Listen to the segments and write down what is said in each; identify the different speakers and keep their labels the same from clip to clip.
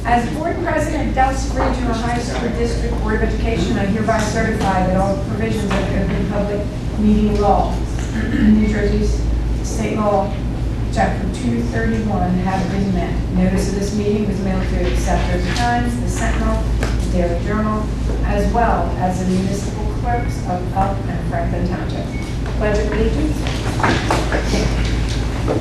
Speaker 1: As board president of DELSEA Regional High School District Board of Education, I hereby certify that all provisions of the Open Public Meeting Law, New Jersey State Law, Chapter 231, have been met. Notice of this meeting was mailed to Acceptors Times, the Sentinel, the Daily Journal, as well as the municipal clerks of Elk and Franklin Township. Pledge of allegiance.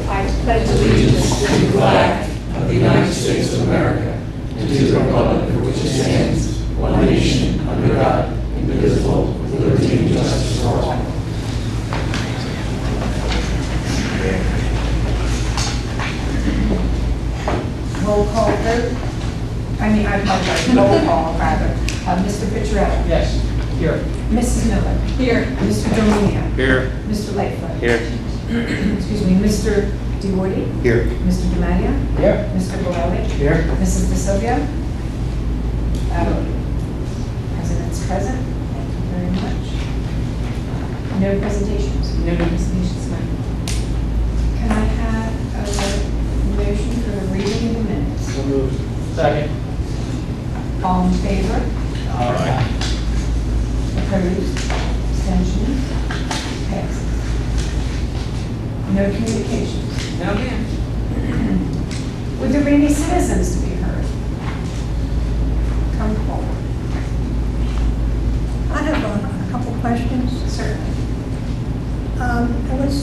Speaker 1: I pledge allegiance to the flag
Speaker 2: of the United States of America, and to the republic for which it stands, one nation, under God, indivisible, with liberty and justice for all.
Speaker 1: Roll call vote. I apologize. Roll call, rather. Mr. Picciarelli.
Speaker 3: Yes. Here.
Speaker 1: Mrs. Miller. Here. Mr. Domenia.
Speaker 3: Here.
Speaker 1: Mr. Lightfoot.
Speaker 3: Here.
Speaker 1: Excuse me, Mr. DeWardy.
Speaker 3: Here.
Speaker 1: Mr. DiMaggio.
Speaker 3: Here.
Speaker 1: Mr. Borelli.
Speaker 3: Here.
Speaker 1: Mrs. DeSilvio. President's present. Thank you very much. No presentations. No presentations, ma'am. Can I have a motion for the reading of the minutes?
Speaker 3: So moved. Second.
Speaker 1: All in favor?
Speaker 3: All right.
Speaker 1: Opposed? Abstentions? Passes. No communications?
Speaker 4: No, ma'am.
Speaker 1: Would there be any citizens to be heard? Come forward.
Speaker 5: I have a couple questions.
Speaker 1: Certainly.
Speaker 5: It was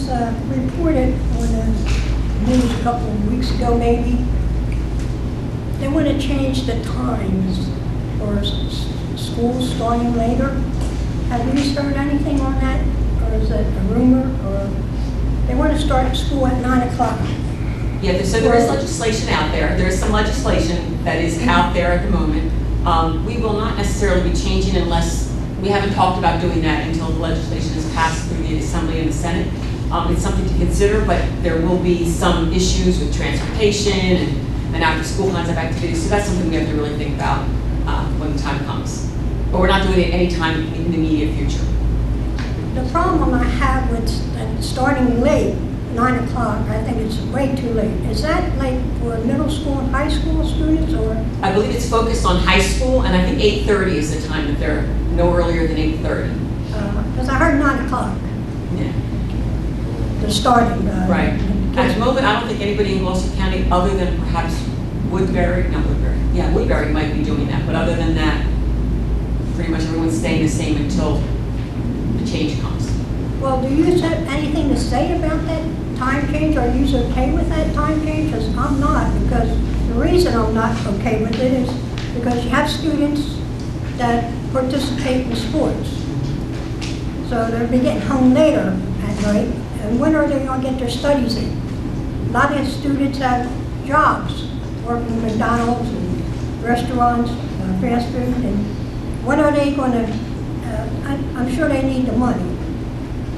Speaker 5: reported on the news a couple of weeks ago, maybe. They want to change the times for schools starting later. Have you heard anything on that? Or is it a rumor? Or they want to start school at 9 o'clock?
Speaker 4: Yeah, so there is legislation out there. There is some legislation that is out there at the moment. We will not necessarily be changing unless, we haven't talked about doing that until the legislation is passed through the Assembly and the Senate. It's something to consider, but there will be some issues with transportation and after school kinds of activities. So that's something we have to really think about when the time comes. But we're not doing it anytime in the immediate future.
Speaker 5: The problem I have with starting late, 9 o'clock, I think it's way too late. Is that like for middle school and high school students, or?
Speaker 4: I believe it's focused on high school, and I think 8:30 is the time that they're no earlier than 8:30.
Speaker 5: Because I heard 9 o'clock,
Speaker 4: Yeah.
Speaker 5: the starting.
Speaker 4: Right. At the moment, I don't think anybody in Gloucester County, other than perhaps Woodbury might be doing that, but other than that, pretty much everyone's staying the same until the change comes.
Speaker 5: Well, do you have anything to say about that time change? Are you okay with that time change? Because I'm not, because the reason I'm not okay with it is because you have students that participate in sports. So they'll be getting home later at night, and when are they going to get their studies in? A lot of students have jobs, working at McDonald's and restaurants, fast food, and when are they going to, I'm sure they need the money,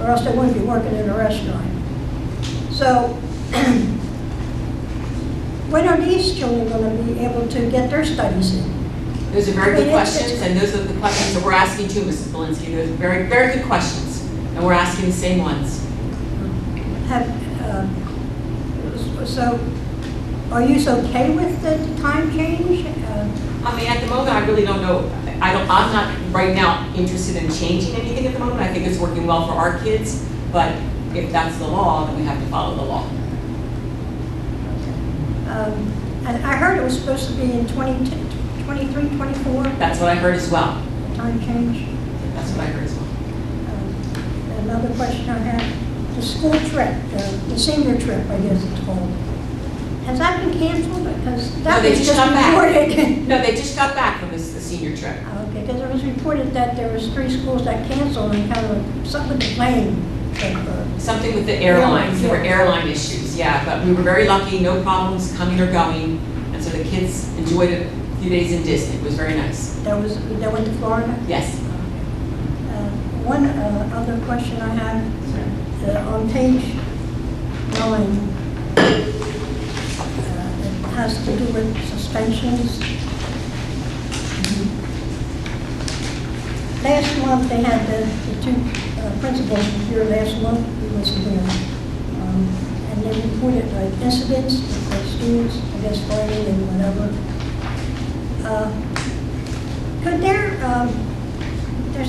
Speaker 5: or else they wouldn't be working in a restaurant. So, when are these children going to be able to get their studies in?
Speaker 4: Those are very good questions, and those are the questions that we're asking too, Mrs. Belinsky. Those are very, very good questions, and we're asking the same ones.
Speaker 5: So, are you okay with the time change?
Speaker 4: I mean, at the moment, I really don't know. I'm not right now interested in changing anything at the moment. I think it's working well for our kids, but if that's the law, then we have to follow the law.
Speaker 5: And I heard it was supposed to be in 23, 24?
Speaker 4: That's what I heard as well.
Speaker 5: Time change?
Speaker 4: That's what I heard as well.
Speaker 5: Another question I had, the school trip, the senior trip, I guess it's called. Has that been canceled? Because that was just reported.
Speaker 4: No, they just got back from the senior trip.
Speaker 5: Okay, because it was reported that there was 3 schools that canceled and kind of something with the plane.
Speaker 4: Something with the airlines. There were airline issues, yeah. But we were very lucky, no problems coming or going, and so the kids enjoyed a few days in Disney. It was very nice.
Speaker 5: They went to Florida?
Speaker 4: Yes.
Speaker 5: One other question I have, on page 9, it has to do with suspensions. Last month, they had the 2 principals here last month, who was here. And they reported incidents with the students, I guess fighting and whatever.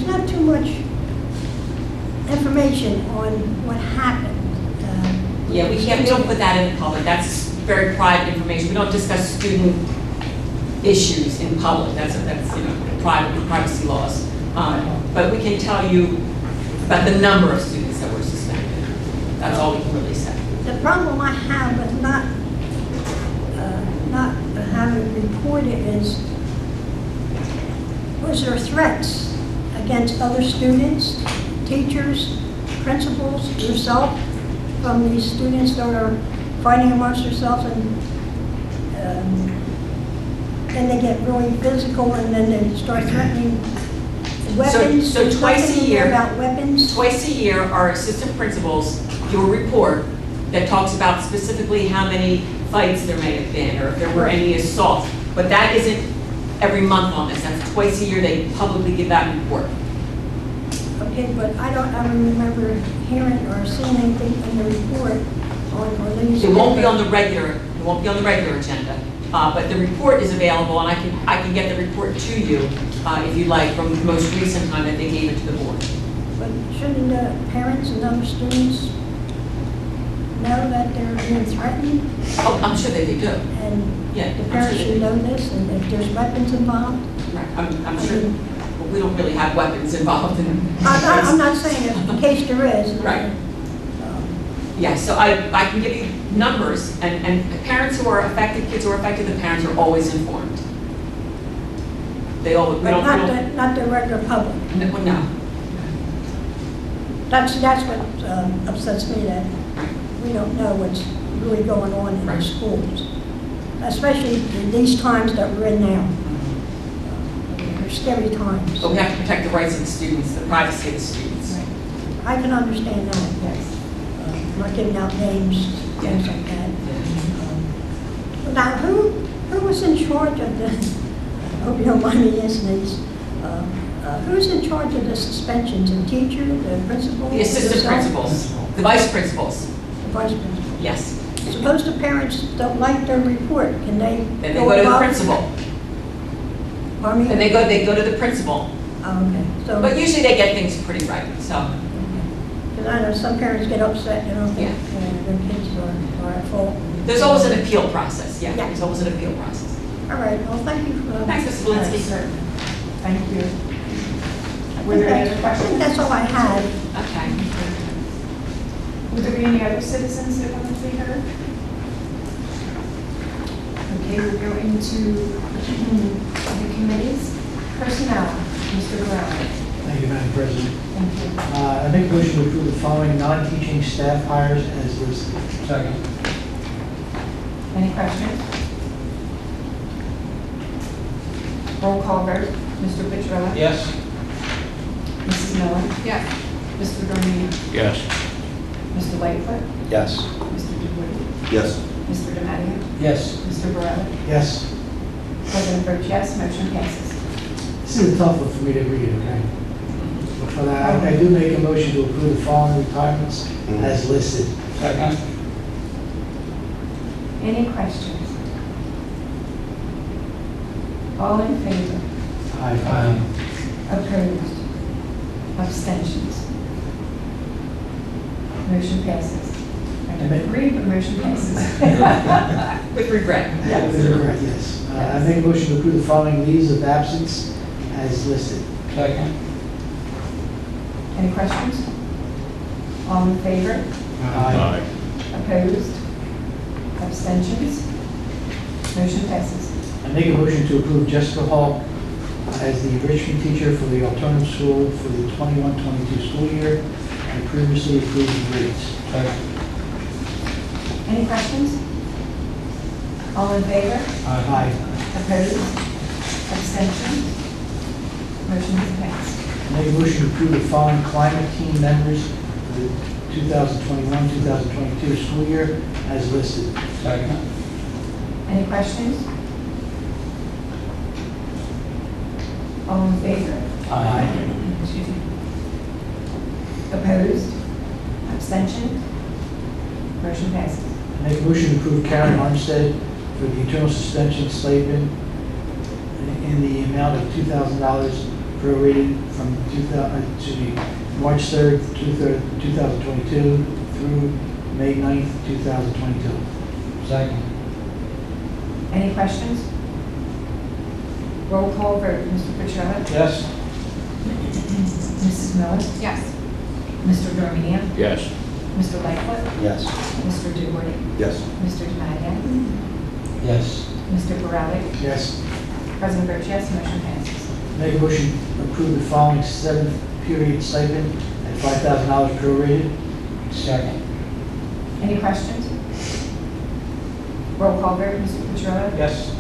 Speaker 5: there's not too much information on what happened.
Speaker 4: Yeah, we don't put that in the public. That's very private information. We don't discuss student issues in public. That's privacy laws. But we can tell you about the number of students that were suspended. That's all we can really say.
Speaker 5: The problem I have with not having it reported is, was there threats against other students, teachers, principals, yourself, from these students that are fighting amongst themselves, and then they get really physical, and then they start threatening weapons?
Speaker 4: So twice a
Speaker 5: Nothing
Speaker 4: year,
Speaker 5: about weapons?
Speaker 4: twice a year, our assistant principals do a report that talks about specifically how many fights there may have been, or if there were any assaults. But that isn't every month on this. That's twice a year they publicly give that report.
Speaker 5: Okay, but I don't remember hearing or seeing anything in the report on these.
Speaker 4: It won't be on the regular agenda, but the report is available, and I can get the report to you if you'd like, from the most recent time that they gave it to the board.
Speaker 5: But shouldn't the parents and other students know that they're being threatened?
Speaker 4: Oh, I'm sure that they do.
Speaker 5: And
Speaker 4: Yeah,
Speaker 5: the
Speaker 4: I'm
Speaker 5: parents
Speaker 4: sure
Speaker 5: should
Speaker 4: they
Speaker 5: know
Speaker 4: do.
Speaker 5: this, and if there's weapons involved?
Speaker 4: Right, I'm sure. Well, we don't really have weapons involved in.
Speaker 5: I'm not saying if in case there is.
Speaker 4: Right. Yeah, so I can give you numbers, and parents who are affected, kids who are affected, the parents are always informed. We
Speaker 5: But
Speaker 4: don't.
Speaker 5: not the regular public.
Speaker 4: No.
Speaker 5: That's what upsets me, that we don't know what's really going on in our
Speaker 4: Right.
Speaker 5: schools, especially in these times that we're in now. They're scary times.
Speaker 4: But we have to protect the rights of the students, the privacy of the students.
Speaker 5: I can understand that, yes. Not giving out names, things like that. Now, who was in charge of the, I hope you don't mind me asking these, who's in charge of the suspensions? The teacher, the principal?
Speaker 4: The assistant
Speaker 5: yourself?
Speaker 4: principals, the vice principals,
Speaker 5: The vice principal.
Speaker 4: yes.
Speaker 5: Suppose the parents don't like their report, can they?
Speaker 4: Then they go to the
Speaker 5: above?
Speaker 4: principal,
Speaker 5: Pardon me?
Speaker 4: and they go to the principal.
Speaker 5: Oh, okay, so.
Speaker 4: But usually they get things pretty right, so.
Speaker 5: Because I know some parents get upset, you know,
Speaker 4: Yeah.
Speaker 5: their kids are at fault.
Speaker 4: There's always an appeal process, yeah,
Speaker 5: Yeah.
Speaker 4: there's always an appeal process.
Speaker 5: All right, well, thank you for.
Speaker 4: Thanks, Mrs. Walensky.
Speaker 1: Thank you. Were there any other
Speaker 5: I think
Speaker 1: questions?
Speaker 5: that's all I had.
Speaker 4: Okay.
Speaker 1: Would there be any other citizens that want to be heard? Okay, we'll go into the committees. Personnel, Mr. Brown.
Speaker 6: Thank you, Madam President.
Speaker 1: Thank you.
Speaker 6: I make a motion to approve the following non-teaching staff hires as listed.
Speaker 3: Second.
Speaker 1: Any questions? Roll call vote. Mr. Petrella?
Speaker 3: Yes.
Speaker 1: Mrs. Miller? Yes. Mr. Dormina?
Speaker 3: Yes.
Speaker 1: Mr. Lightfoot?
Speaker 2: Yes.
Speaker 1: Mr. DeWitt?
Speaker 2: Yes.
Speaker 1: Mr. DeMatteo?
Speaker 6: Yes.
Speaker 1: Mr. Barella?
Speaker 6: Yes.
Speaker 1: President votes yes, motion passes.
Speaker 6: This is a tough one for me to read, okay? But I do make a motion to approve the following retirements as listed.
Speaker 3: Second.
Speaker 1: Any questions? All in favor?
Speaker 6: Aye.
Speaker 1: Opposed? Abstentions? Motion passes. I don't agree, but motion passes.
Speaker 4: With regret.
Speaker 1: Yes.
Speaker 6: With regret, yes. I make a motion to approve the following leaves of absence as listed.
Speaker 3: Second.
Speaker 1: Any questions? All in favor?
Speaker 6: Aye.
Speaker 1: Opposed? Abstentions? Motion passes.
Speaker 6: I make a motion to approve Jessica Hall as the enrichment teacher for the alternative school for the 21-22 school year and previously approved the rates.
Speaker 3: Second.
Speaker 1: Any questions? All in favor?
Speaker 6: Aye.
Speaker 1: Opposed? Abstentions? Motion is passed.
Speaker 6: I make a motion to approve the following climate team members for the 2021-2022 school year as listed.
Speaker 3: Second.
Speaker 1: Any questions? All in favor? Excuse me. Opposed? Abstention? Motion passes.
Speaker 6: I make a motion to approve Karen Armstead for the internal suspension stipend in the amount of $2,000 for prorated from March 3rd, 2022 through May 9th, 2022.
Speaker 3: Second.
Speaker 1: Any questions? Roll call vote, Mr. Petrillo?
Speaker 3: Yes.
Speaker 1: Mrs. Miller?
Speaker 7: Yes.
Speaker 1: Mr. Dormia?
Speaker 2: Yes.
Speaker 1: Mr. Lightfoot?
Speaker 6: Yes.
Speaker 1: Mr. DeWitt?
Speaker 2: Yes.
Speaker 1: Mr. Demadiak?
Speaker 3: Yes.
Speaker 1: Mr. Borelli?
Speaker 6: Yes.
Speaker 1: President Rich, yes, motion passes.
Speaker 6: Make a motion to approve the following 7th period stipend at $5,000 prorated.
Speaker 3: Second.
Speaker 1: Any questions? Roll call vote, Mr. Petrillo?
Speaker 3: Yes.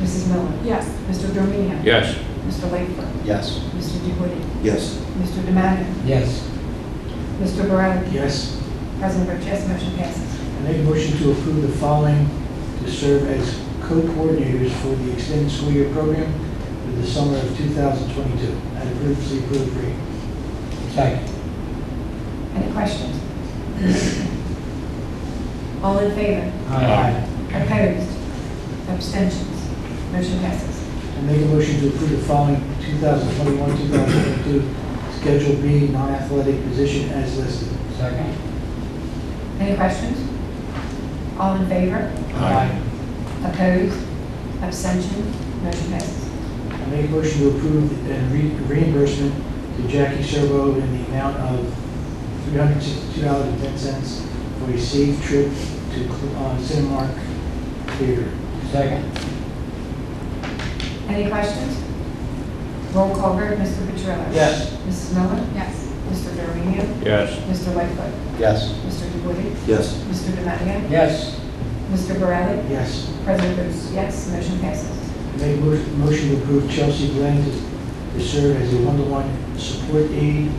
Speaker 1: Mrs. Miller?
Speaker 7: Yes.
Speaker 1: Mr. Dormia?
Speaker 2: Yes.
Speaker 1: Mr. Lightfoot?
Speaker 6: Yes.
Speaker 1: Mr. DeWitt?
Speaker 2: Yes.
Speaker 1: Mr. Demadiak?
Speaker 3: Yes.
Speaker 1: Mr. Borelli?
Speaker 6: Yes.
Speaker 1: President Rich, yes, motion passes.
Speaker 6: I make a motion to approve the following to serve as co-coordinators for the extended school year program for the summer of 2022 at a previously approved rate.
Speaker 3: Second.
Speaker 1: Any questions? All in favor?
Speaker 3: Aye.
Speaker 1: Opposed? Abstentions? Motion passes.
Speaker 6: I make a motion to approve the following 2021-2022 Schedule B non-athletic position as listed.
Speaker 3: Second.
Speaker 1: Any questions? All in favor?
Speaker 6: Aye.
Speaker 1: Opposed? Abstention? Motion passes.
Speaker 6: I make a motion to approve reimbursement to Jackie Servo in the amount of $362.10 for a safe trip to Cinemark Theater.
Speaker 3: Second.
Speaker 1: Any questions? Roll call vote, Mr. Petrillo?
Speaker 3: Yes.
Speaker 1: Mrs. Miller?
Speaker 7: Yes.
Speaker 1: Mr. Dormia?
Speaker 2: Yes.
Speaker 1: Mr. Lightfoot?
Speaker 6: Yes.
Speaker 1: Mr. DeWitt?
Speaker 2: Yes.
Speaker 1: Mr. Demadiak?
Speaker 3: Yes.
Speaker 1: Mr. Borelli?
Speaker 6: Yes.
Speaker 1: President Rich, yes, motion passes.
Speaker 6: I make a motion to approve Chelsea Glenn to serve as a one-to-one support aide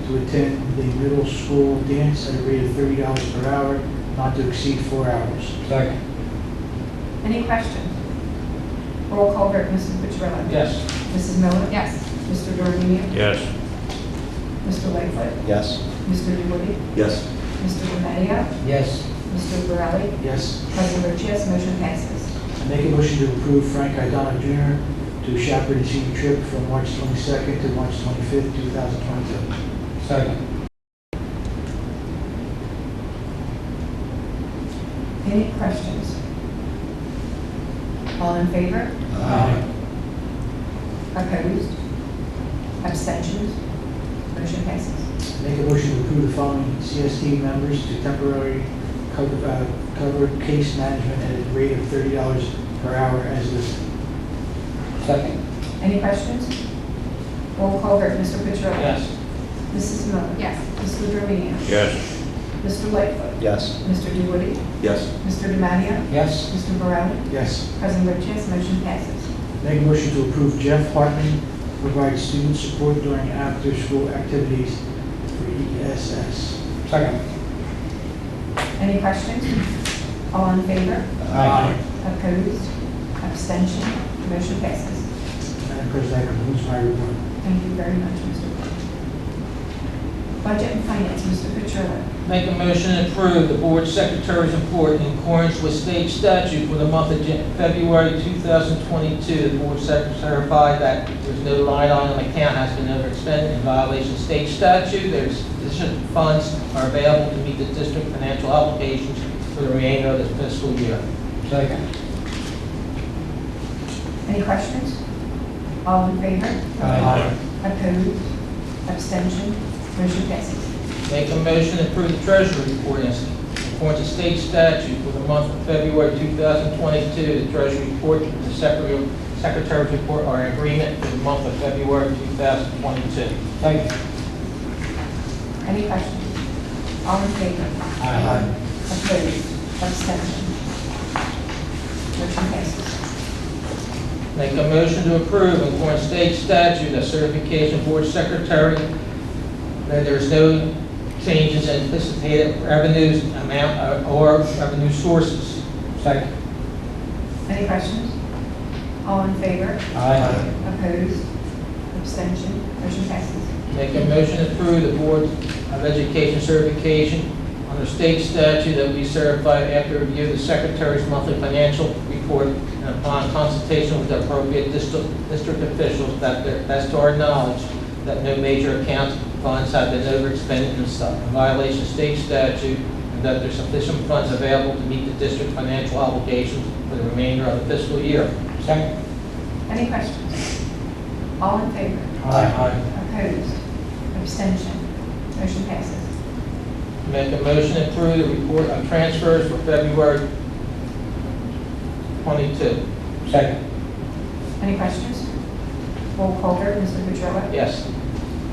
Speaker 6: to attend the middle school dance at a rate of $30 per hour, not to exceed 4 hours.
Speaker 3: Second.
Speaker 1: Any questions? Roll call vote, Mr. Petrillo?
Speaker 3: Yes.
Speaker 1: Mrs. Miller?
Speaker 7: Yes.
Speaker 1: Mr. Dormia?
Speaker 2: Yes.
Speaker 1: Mr. Lightfoot?
Speaker 6: Yes.
Speaker 1: Mr. DeWitt?
Speaker 2: Yes.
Speaker 1: Mr. Demadiak?
Speaker 3: Yes.
Speaker 1: Mr. Borelli?
Speaker 6: Yes.
Speaker 1: President Rich, yes, motion passes.
Speaker 6: I make a motion to approve Frank Idonna Jr. to chaperone the senior trip from March 22nd to March 25th, 2022.
Speaker 3: Second.
Speaker 1: Any questions? All in favor?
Speaker 3: Aye.
Speaker 1: Opposed? Abstentions? Motion passes.
Speaker 6: Make a motion to approve the following CST members to temporary cover case management at a rate of $30 per hour as listed.
Speaker 3: Second.
Speaker 1: Any questions? Roll call vote, Mr. Petrillo?
Speaker 3: Yes.
Speaker 1: Mrs. Miller?
Speaker 7: Yes.
Speaker 1: Mr. Dormia?
Speaker 2: Yes.
Speaker 1: Mr. Lightfoot?
Speaker 6: Yes.
Speaker 1: Mr. DeWitt?
Speaker 2: Yes.
Speaker 1: Mr. Demadiak?
Speaker 3: Yes.
Speaker 1: Mr. Borelli?
Speaker 6: Yes.
Speaker 1: President Rich, yes, motion passes.
Speaker 6: Make a motion to approve Jeff Hartman to provide student support during after-school activities for ESS.
Speaker 3: Second.
Speaker 1: Any questions? All in favor?
Speaker 3: Aye.
Speaker 1: Opposed? Abstention? Motion passes.
Speaker 6: Madam President, that concludes my report.
Speaker 1: Thank you very much, Mr. Clerk. Budget and Finance, Mr. Petrillo.
Speaker 8: Make a motion to approve the board secretary's report in accordance with state statute for the month of February 2022. The board secretary certified that there's no line item account has been overexpended in violation of state statute. There's sufficient funds are available to meet the district financial obligations for the remainder of the fiscal year.
Speaker 3: Second.
Speaker 1: Any questions? All in favor?
Speaker 3: Aye.
Speaker 1: Opposed? Abstention? Motion passes.
Speaker 8: Make a motion to approve the treasury report in accordance with state statute for the month of February 2022. The treasury report and the secretary's report are in agreement for the month of February 2022.
Speaker 3: Second.
Speaker 1: Any questions? All in favor?
Speaker 3: Aye.
Speaker 1: Opposed? Abstention? Motion passes.
Speaker 8: Make a motion to approve in accordance with state statute, a certification board secretary that there's no changes in anticipated revenues, amount, or revenue sources.
Speaker 3: Second.
Speaker 1: Any questions? All in favor?
Speaker 3: Aye.
Speaker 1: Opposed? Abstention? Motion passes.
Speaker 8: Make a motion to approve the Board of Education certification under state statute that we certified after review of the Secretary's monthly financial report report and upon consultation with the appropriate district officials that as to our knowledge, that no major account funds have been overexpended in violation of state statute, and that there are sufficient funds available to meet the district's financial obligations for the remainder of the fiscal year.
Speaker 3: Second.
Speaker 1: Any questions? All in favor?
Speaker 3: Aye.
Speaker 1: Opposed? Abstention? Motion passes.
Speaker 8: Make a motion to approve the report on transfers for February 22.
Speaker 3: Second.
Speaker 1: Any questions? Roll call vote, Mr. Petrillo?
Speaker 8: Yes.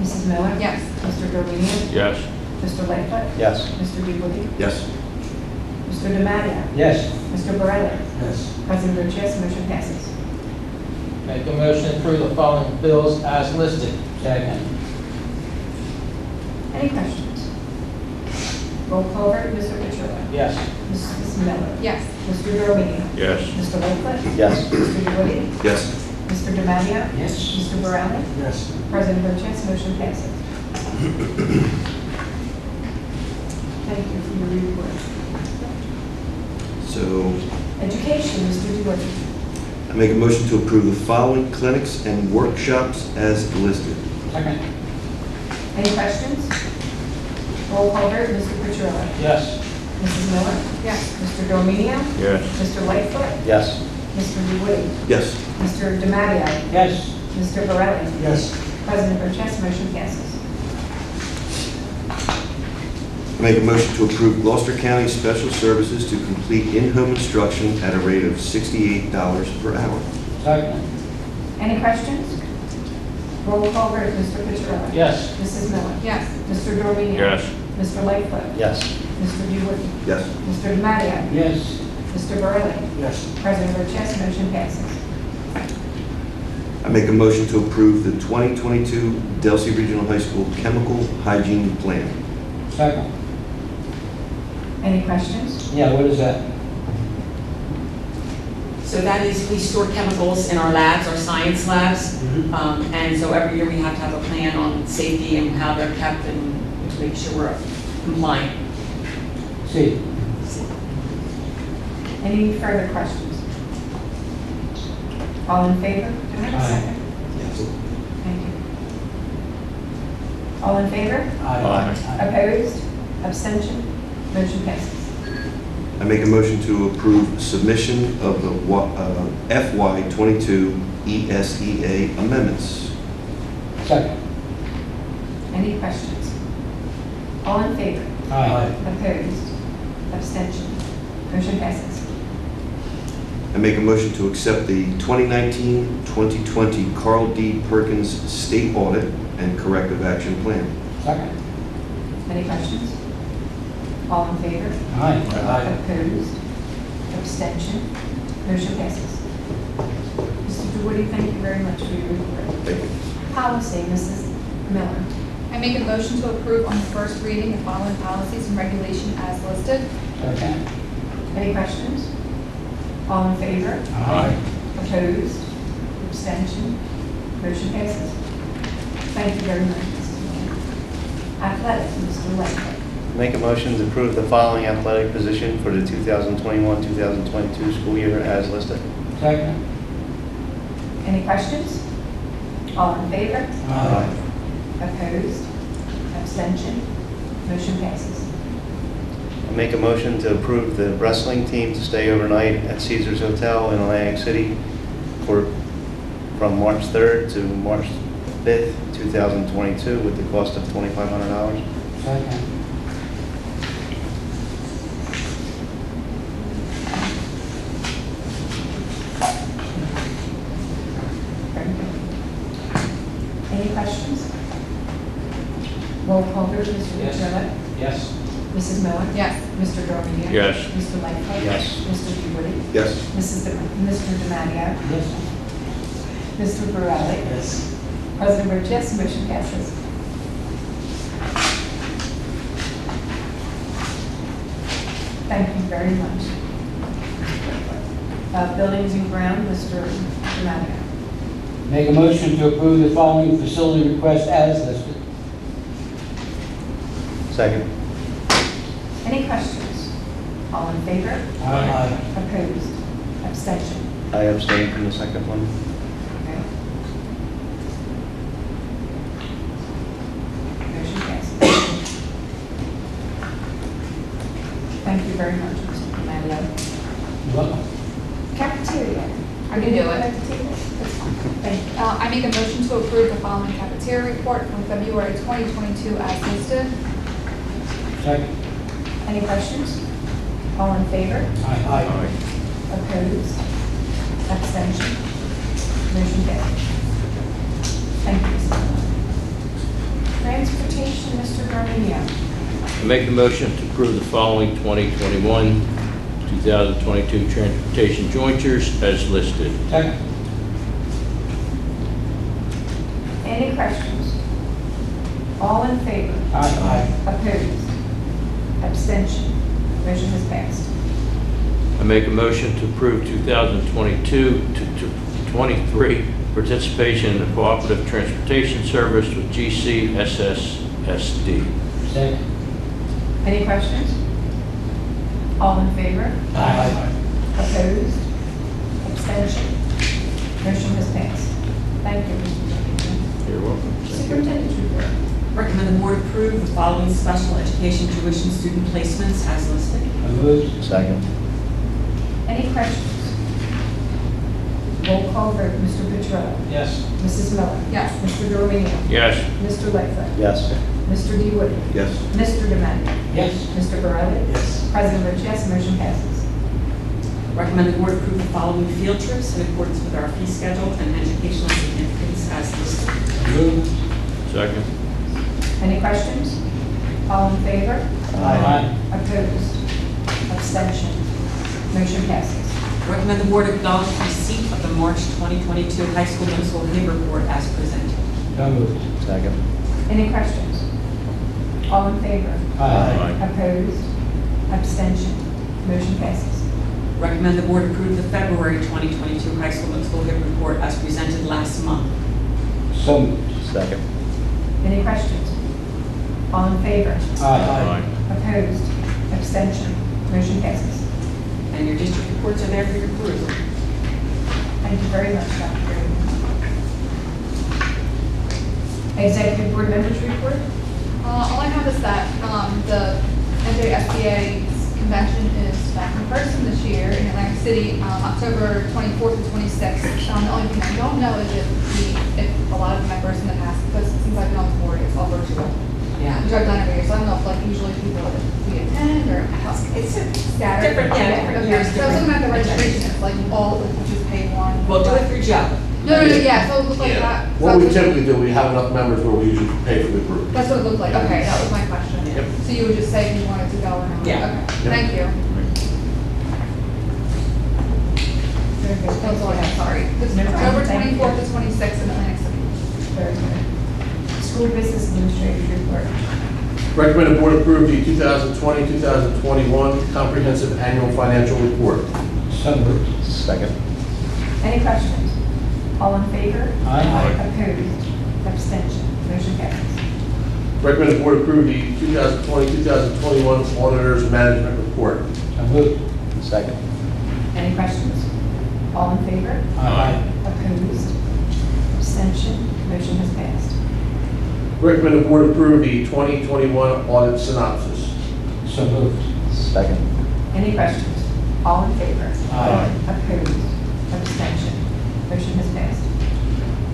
Speaker 1: Mrs. Miller?
Speaker 7: Yes.
Speaker 1: Mr. Dormini?
Speaker 2: Yes.
Speaker 1: Mr. Lightfoot?
Speaker 3: Yes.
Speaker 1: Mr. Woody?
Speaker 2: Yes.
Speaker 1: Mr. Demaria?
Speaker 3: Yes.
Speaker 1: Mr. Borelli?
Speaker 3: Yes.
Speaker 1: President votes yes, motion passes.
Speaker 8: Make a motion to approve the following bills as listed.
Speaker 3: Second.
Speaker 1: Any questions? Roll call vote, Mr. Petrillo?
Speaker 8: Yes.
Speaker 1: Mrs. Miller?
Speaker 7: Yes.
Speaker 1: Mr. Dormini?
Speaker 2: Yes.
Speaker 1: Mr. Lightfoot?
Speaker 3: Yes.
Speaker 1: Mr. Woody?
Speaker 2: Yes.
Speaker 1: Mr. Demaria?
Speaker 3: Yes.
Speaker 1: Mr. Borelli?
Speaker 6: Yes.
Speaker 1: President votes yes, motion passes. Thank you for your report.
Speaker 2: So
Speaker 1: Education, Mr. Woody?
Speaker 2: I make a motion to approve the following clinics and workshops as listed.
Speaker 3: Second.
Speaker 1: Any questions? Roll call vote, Mr. Petrillo?
Speaker 8: Yes.
Speaker 1: Mrs. Miller?
Speaker 7: Yes.
Speaker 1: Mr. Domino?
Speaker 2: Yes.
Speaker 1: Mr. Lightfoot?
Speaker 3: Yes.
Speaker 1: Mr. Woody?
Speaker 2: Yes.
Speaker 1: Mr. Demaria?
Speaker 3: Yes.
Speaker 1: Mr. Borelli?
Speaker 6: Yes.
Speaker 1: President votes yes, motion passes.
Speaker 2: I make a motion to approve Gloucester County Special Services to complete in-home instruction at a rate of $68 per hour.
Speaker 3: Second.
Speaker 1: Any questions? Roll call vote, Mr. Petrillo?
Speaker 8: Yes.
Speaker 1: Mrs. Miller?
Speaker 7: Yes.
Speaker 1: Mr. Domino?
Speaker 2: Yes.
Speaker 1: Mr. Lightfoot?
Speaker 3: Yes.
Speaker 1: Mr. Woody?
Speaker 2: Yes.
Speaker 1: Mr. Demaria?
Speaker 3: Yes.
Speaker 1: Mr. Borelli?
Speaker 6: Yes.
Speaker 1: President votes yes, motion passes.
Speaker 2: I make a motion to approve the 2022 DELSEA Regional High School Chemical Hygiene Plan.
Speaker 3: Second.
Speaker 1: Any questions?
Speaker 3: Yeah, what is that?
Speaker 4: So that is, we store chemicals in our labs, our science labs. And so every year we have to have a plan on safety and how they're kept and to make sure we're compliant.
Speaker 3: C.
Speaker 1: Any further questions? All in favor? Do I have a
Speaker 3: Aye.
Speaker 1: second?
Speaker 2: Yes.
Speaker 1: Thank you. All in favor?
Speaker 3: Aye.
Speaker 1: Opposed? Abstention? Motion passes.
Speaker 2: I make a motion to approve submission of the FY22 ESEA amendments.
Speaker 3: Second.
Speaker 1: Any questions? All in favor?
Speaker 3: Aye.
Speaker 1: Opposed? Abstention? Motion passes.
Speaker 2: I make a motion to accept the 2019-2020 Carl D. Perkins State Audit and Corrective Action Plan.
Speaker 3: Second.
Speaker 1: Any questions? All in favor?
Speaker 3: Aye.
Speaker 1: Opposed? Abstention? Motion passes. Mr. Woody, thank you very much for your report.
Speaker 2: Thank you.
Speaker 1: Policy, Mrs. Miller.
Speaker 7: I make a motion to approve on the first reading the following policies and regulation as listed.
Speaker 3: Second.
Speaker 1: Any questions? All in favor?
Speaker 3: Aye.
Speaker 1: Opposed? Abstention? Motion passes. Thank you very much, Mrs. Miller. Athletics, Mr. Lightfoot.
Speaker 9: Make a motion to approve the following athletic position for the 2021-2022 school year as listed.
Speaker 3: Second.
Speaker 1: Any questions? All in favor?
Speaker 3: Aye.
Speaker 1: Opposed? Abstention? Motion passes.
Speaker 9: I make a motion to approve the wrestling team to stay overnight at Caesar's Hotel in Atlantic City from March 3rd to March 5th, 2022 with the cost of $2,500.
Speaker 3: Second.
Speaker 1: Very good. Any questions? Roll call vote, Mr.
Speaker 8: Yes.
Speaker 1: Petrillo?
Speaker 8: Yes.
Speaker 1: Mrs. Miller?
Speaker 7: Yes.
Speaker 1: Mr. Dormini?
Speaker 2: Yes.
Speaker 1: Mr. Lightfoot?
Speaker 9: Yes.
Speaker 1: Mr. Woody?
Speaker 2: Yes.
Speaker 1: Mr. Demaria?
Speaker 3: Yes.
Speaker 1: Mr. Borelli?
Speaker 6: Yes.
Speaker 1: President votes yes, motion passes. Thank you very much. Buildings and ground, Mr. Demaria.
Speaker 3: Make a motion to approve the following facility request as listed.
Speaker 9: Second.
Speaker 1: Any questions? All in favor?
Speaker 3: Aye.
Speaker 1: Opposed? Abstention.
Speaker 9: I abstain from the second one.
Speaker 1: Okay. Motion passes. Thank you very much, Mr. Camadio.
Speaker 3: You're welcome.
Speaker 1: Cafeteria.
Speaker 7: I can do it.
Speaker 1: That's fine. Thank you.
Speaker 7: I make a motion to approve the following cafeteria report from February 2022 as listed.
Speaker 3: Second.
Speaker 1: Any questions? All in favor?
Speaker 3: Aye.
Speaker 1: Opposed? Abstention? Motion carries. Thank you, Mr. Miller. Transportation, Mr. Garminio.
Speaker 10: I make a motion to approve the following 2021-2022 transportation jointures as listed.
Speaker 3: Second.
Speaker 1: Any questions? All in favor?
Speaker 3: Aye.
Speaker 1: Opposed? Abstention? Motion has passed.
Speaker 10: I make a motion to approve 2022-23 participation in the cooperative transportation service with GCSSSD.
Speaker 3: Second.
Speaker 1: Any questions? All in favor?
Speaker 3: Aye.
Speaker 1: Opposed? Abstention? Motion has passed. Thank you, Mr. Garminio.
Speaker 10: You're welcome. Thank you.
Speaker 1: Superintendent's report.
Speaker 4: Recommend the board approve the following special education tuition student placements as listed.
Speaker 3: I move.
Speaker 9: Second.
Speaker 1: Any questions? Roll call vote, Mr. Petrillo.
Speaker 8: Yes.
Speaker 1: Mrs. Miller.
Speaker 7: Yes.
Speaker 1: Mr. Dormino.
Speaker 10: Yes.
Speaker 1: Mr. Lightfoot.
Speaker 9: Yes.
Speaker 1: Mr. D. Woody.
Speaker 9: Yes.
Speaker 1: Mr. Demandi.
Speaker 3: Yes.
Speaker 1: Mr. Borelli.
Speaker 6: Yes.
Speaker 1: President Rich, yes, motion passes.
Speaker 4: Recommend the board approve the following field trips in accordance with our fee schedule and educational significance as listed.
Speaker 3: I move.
Speaker 10: Second.
Speaker 1: Any questions? All in favor?
Speaker 3: Aye.
Speaker 1: Opposed? Abstention? Motion passes.
Speaker 4: Recommend the board acknowledge receipt of the March 2022 high school middle school labor report as presented.
Speaker 3: So moved.
Speaker 9: Second.
Speaker 1: Any questions? All in favor?
Speaker 3: Aye.
Speaker 1: Opposed? Abstention? Motion passes.
Speaker 4: Recommend the board approve the February 2022 high school middle school labor report as presented last month.
Speaker 3: So moved.
Speaker 9: Second.
Speaker 1: Any questions? All in favor?
Speaker 3: Aye.
Speaker 1: Opposed? Abstention? Motion passes.
Speaker 4: And your district reports are there for your approval.
Speaker 1: Thank you very much, Dr. Green. Executive Board Members Report.
Speaker 7: All I have is that the NJSBA's convention is back in person this year in Atlantic City, October 24th to 26th. The only thing I don't know is if a lot of the members in the past, because since I've been on the board, it's all virtual.
Speaker 4: Yeah.
Speaker 7: Which I've done every year, so I don't know if like usually people we attend or how
Speaker 4: It's
Speaker 7: scattered.
Speaker 4: different, yeah, different
Speaker 7: Okay,
Speaker 4: years,
Speaker 7: so I was looking at the
Speaker 4: different
Speaker 7: registration, it's like all, you just pay one.
Speaker 4: We'll do it through Joe.
Speaker 7: No, yeah, so it looked like that. So
Speaker 2: What we
Speaker 7: that's
Speaker 2: typically do, we have enough members where we usually pay for the group.
Speaker 7: That's what it looked like, okay, that was my question.
Speaker 2: Yep.
Speaker 7: So you would just say if you wanted to go or not?
Speaker 4: Yeah.
Speaker 7: Okay, thank you.
Speaker 1: Very good.
Speaker 7: That's all I have, sorry. It's
Speaker 1: No problem.
Speaker 7: October
Speaker 1: Thank you.
Speaker 7: 24th to 26th in Atlantic City.
Speaker 1: Very good. School Business Administrator's Report.
Speaker 2: Recommend the board approve the 2020-2021 comprehensive annual financial report.
Speaker 3: So moved.
Speaker 9: Second.
Speaker 1: Any questions? All in favor?
Speaker 3: Aye.
Speaker 1: Opposed? Abstention? Motion passes.
Speaker 2: Recommend the board approve the 2020-2021 auditor's management report.
Speaker 3: So moved.
Speaker 9: Second.
Speaker 1: Any questions? All in favor?
Speaker 3: Aye.
Speaker 1: Opposed? Abstention? Motion has passed.
Speaker 2: Recommend the board approve the 2021 audit synopsis.
Speaker 3: So moved.
Speaker 9: Second.
Speaker 1: Any questions? All in favor?
Speaker 3: Aye.
Speaker 1: Opposed? Abstention? Motion has passed.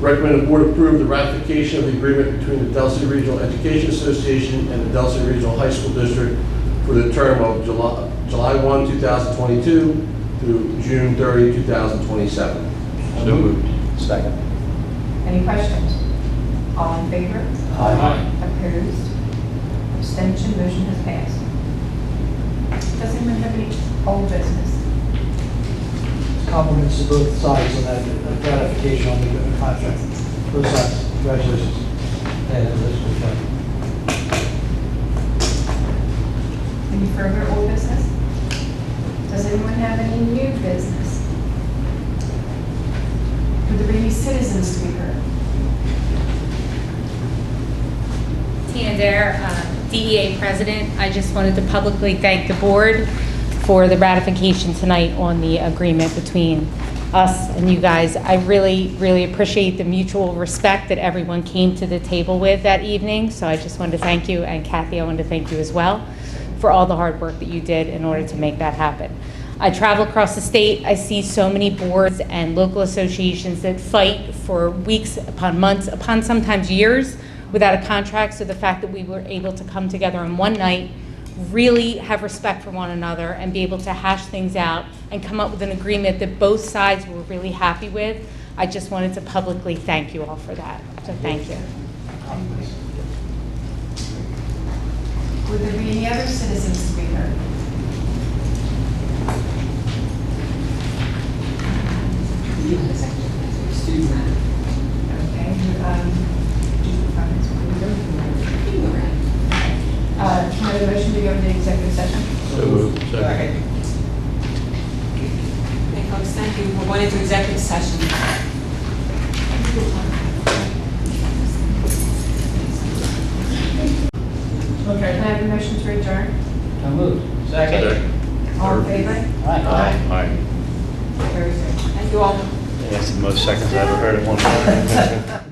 Speaker 2: Recommend the board approve the ratification of the agreement between the DELSEA Regional Education Association and the DELSEA Regional High School District for the term of July 1, 2022 through June 30, 2027.
Speaker 10: So moved.
Speaker 9: Second.
Speaker 1: Any questions? All in favor?
Speaker 3: Aye.
Speaker 1: Opposed? Abstention? Motion has passed. Does anyone have any old business?
Speaker 6: Compliments to both sides on that ratification on the contract. Both sides, congratulations.
Speaker 3: Yeah, this was fun.
Speaker 1: Any further old business? Does anyone have any new business? Would there be any citizens to be heard?
Speaker 11: Tina Dare, DEA President. I just wanted to publicly thank the board for the ratification tonight on the agreement between us and you guys. I really, really appreciate the mutual respect that everyone came to the table with that evening. So I just wanted to thank you, and Kathy, I wanted to thank you as well for all the hard work that you did in order to make that happen. I travel across the state. I see so many boards and local associations that fight for weeks upon months, upon sometimes years without a contract. So the fact that we were able to come together in one night, really have respect for one another, and be able to hash things out and come up with an agreement that both sides were really happy with, I just wanted to publicly thank you all for that. So thank you.
Speaker 1: Would there be any other citizens to be heard? Okay. Can I have a motion to go into executive session?
Speaker 10: So moved. Second.
Speaker 4: Okay, folks, thank you. We're going into executive session.
Speaker 1: Okay. Can I have a motion to adjourn?
Speaker 3: So moved.
Speaker 8: Second.
Speaker 1: All in favor?
Speaker 3: Aye.
Speaker 10: Aye.
Speaker 1: Very good.
Speaker 4: Thank you all.
Speaker 9: That's the most seconds I've ever heard in one.